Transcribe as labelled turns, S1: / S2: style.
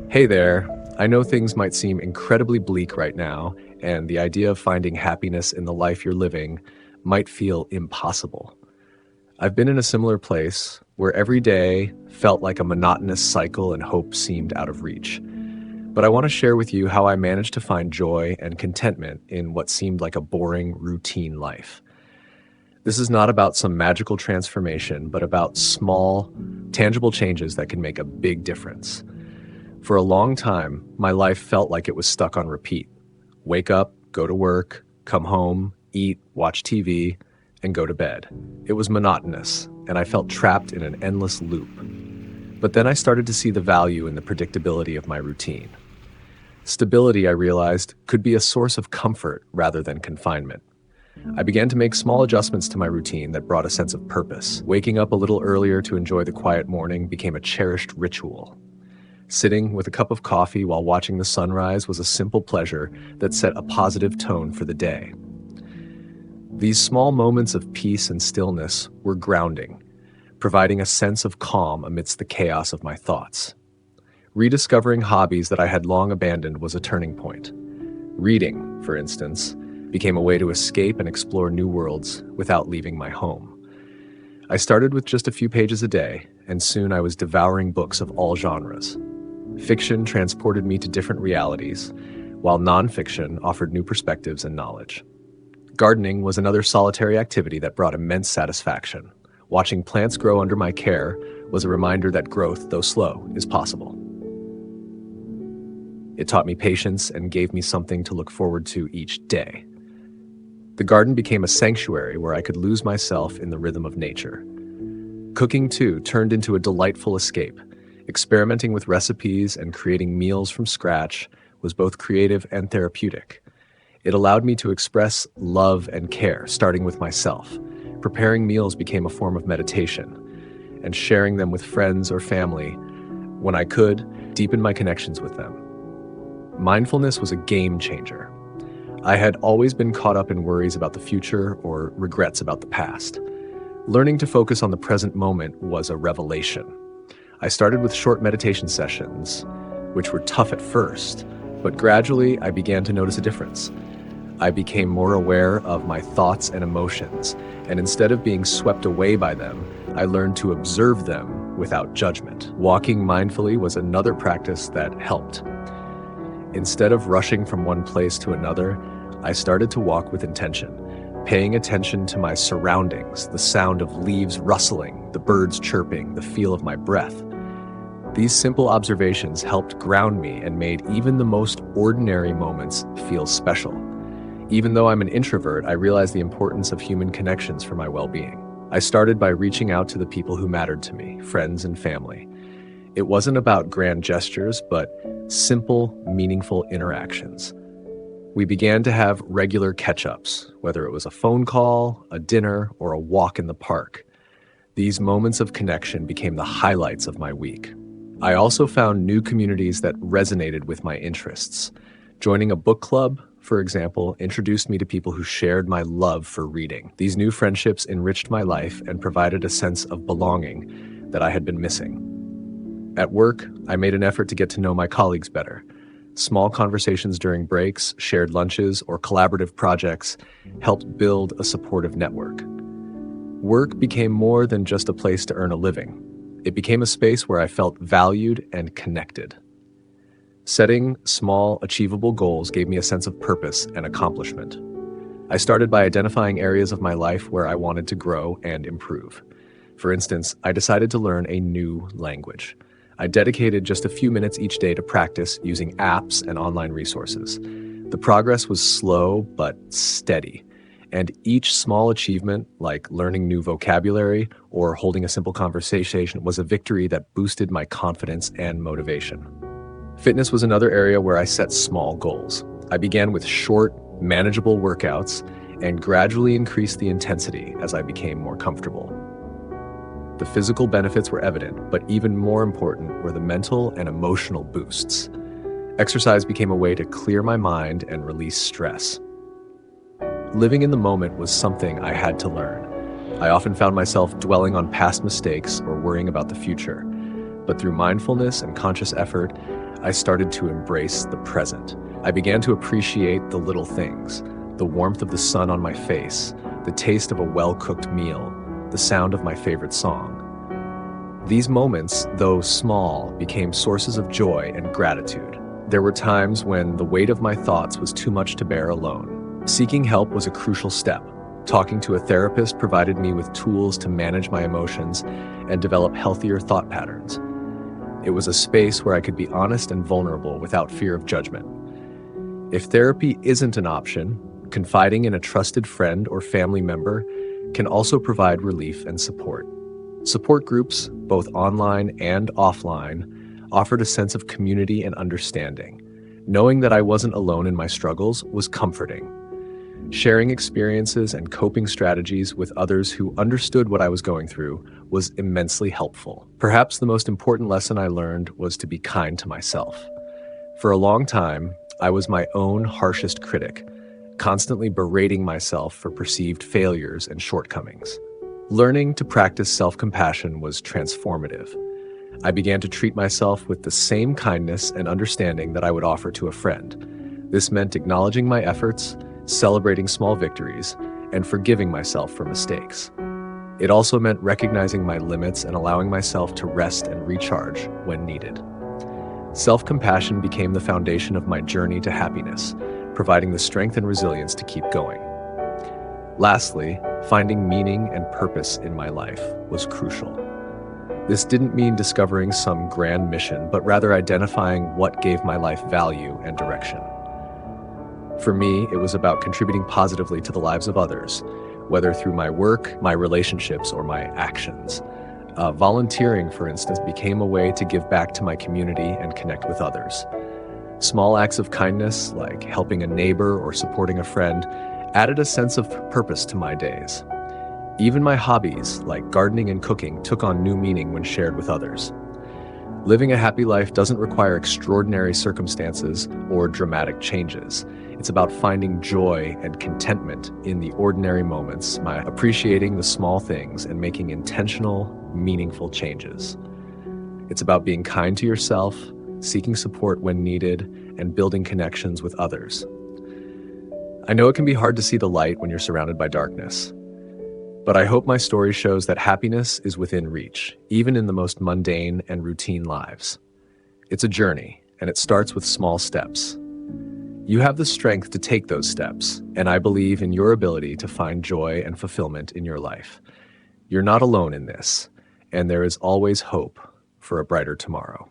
S1: Hey there. I know things might seem incredibly bleak right now, and the idea of finding happiness in the life you're living might feel impossible. I've been in a similar place where every day felt like a monotonous cycle and hope seemed out of reach. But I want to share with you how I managed to find joy and contentment in what seemed like a boring, routine life. This is not about some magical transformation, but about small, tangible changes that can make a big difference. For a long time, my life felt like it was stuck on repeat. Wake up, go to work, come home, eat, watch TV, and go to bed. It was monotonous, and I felt trapped in an endless loop. But then I started to see the value in the predictability of my routine. Stability, I realized, could be a source of comfort rather than confinement. I began to make small adjustments to my routine that brought a sense of purpose. Waking up a little earlier to enjoy the quiet morning became a cherished ritual. Sitting with a cup of coffee while watching the sunrise was a simple pleasure that set a positive tone for the day. These small moments of peace and stillness were grounding, providing a sense of calm amidst the chaos of my thoughts. Rediscovering hobbies that I had long abandoned was a turning point. Reading, for instance, became a way to escape and explore new worlds without leaving my home. I started with just a few pages a day, and soon I was devouring books of all genres. Fiction transported me to different realities, while nonfiction offered new perspectives and knowledge. Gardening was another solitary activity that brought immense satisfaction. Watching plants grow under my care was a reminder that growth, though slow, is possible. It taught me patience and gave me something to look forward to each day. The garden became a sanctuary where I could lose myself in the rhythm of nature. Cooking, too, turned into a delightful escape. Experimenting with recipes and creating meals from scratch was both creative and therapeutic. It allowed me to express love and care, starting with myself. Preparing meals became a form of meditation, and sharing them with friends or family, when I could, deepened my connections with them. Mindfulness was a game changer. I had always been caught up in worries about the future or regrets about the past. Learning to focus on the present moment was a revelation. I started with short meditation sessions, which were tough at first, but gradually I began to notice a difference. I became more aware of my thoughts and emotions, and instead of being swept away by them, I learned to observe them without judgment. Walking mindfully was another practice that helped. Instead of rushing from one place to another, I started to walk with intention, paying attention to my surroundings, the sound of leaves rustling, the birds chirping, the feel of my breath. These simple observations helped ground me and made even the most ordinary moments feel special. Even though I'm an introvert, I realized the importance of human connections for my well-being. I started by reaching out to the people who mattered to me, friends and family. It wasn't about grand gestures, but simple, meaningful interactions. We began to have regular catch-ups, whether it was a phone call, a dinner, or a walk in the park. These moments of connection became the highlights of my week. I also found new communities that resonated with my interests. Joining a book club, for example, introduced me to people who shared my love for reading. These new friendships enriched my life and provided a sense of belonging that I had been missing. At work, I made an effort to get to know my colleagues better. Small conversations during breaks, shared lunches, or collaborative projects helped build a supportive network. Work became more than just a place to earn a living. It became a space where I felt valued and connected. Setting small, achievable goals gave me a sense of purpose and accomplishment. I started by identifying areas of my life where I wanted to grow and improve. For instance, I decided to learn a new language. I dedicated just a few minutes each day to practice using apps and online resources. The progress was slow but steady, and each small achievement, like learning new vocabulary or holding a simple conversation, was a victory that boosted my confidence and motivation. Fitness was another area where I set small goals. I began with short, manageable workouts and gradually increased the intensity as I became more comfortable. The physical benefits were evident, but even more important were the mental and emotional boosts. Exercise became a way to clear my mind and release stress. Living in the moment was something I had to learn. I often found myself dwelling on past mistakes or worrying about the future. But through mindfulness and conscious effort, I started to embrace the present. I began to appreciate the little things, the warmth of the sun on my face, the taste of a well-cooked meal, the sound of my favorite song. These moments, though small, became sources of joy and gratitude. There were times when the weight of my thoughts was too much to bear alone. Seeking help was a crucial step. Talking to a therapist provided me with tools to manage my emotions and develop healthier thought patterns. It was a space where I could be honest and vulnerable without fear of judgment. If therapy isn't an option, confiding in a trusted friend or family member can also provide relief and support. Support groups, both online and offline, offered a sense of community and understanding. Knowing that I wasn't alone in my struggles was comforting. Sharing experiences and coping strategies with others who understood what I was going through was immensely helpful. Perhaps the most important lesson I learned was to be kind to myself. For a long time, I was my own harshest critic, constantly berating myself for perceived failures and shortcomings. Learning to practice self-compassion was transformative. I began to treat myself with the same kindness and understanding that I would offer to a friend. This meant acknowledging my efforts, celebrating small victories, and forgiving myself for mistakes. It also meant recognizing my limits and allowing myself to rest and recharge when needed. Self-compassion became the foundation of my journey to happiness, providing the strength and resilience to keep going. Lastly, finding meaning and purpose in my life was crucial. This didn't mean discovering some grand mission, but rather identifying what gave my life value and direction. For me, it was about contributing positively to the lives of others, whether through my work, my relationships, or my actions. Volunteering, for instance, became a way to give back to my community and connect with others. Small acts of kindness, like helping a neighbor or supporting a friend, added a sense of purpose to my days. Even my hobbies, like gardening and cooking, took on new meaning when shared with others. Living a happy life doesn't require extraordinary circumstances or dramatic changes. It's about finding joy and contentment in the ordinary moments, by appreciating the small things and making intentional, meaningful changes. It's about being kind to yourself, seeking support when needed, and building connections with others. I know it can be hard to see the light when you're surrounded by darkness, but I hope my story shows that happiness is within reach, even in the most mundane and routine lives. It's a journey, and it starts with small steps. You have the strength to take those steps, and I believe in your ability to find joy and fulfillment in your life. You're not alone in this, and there is always hope for a brighter tomorrow.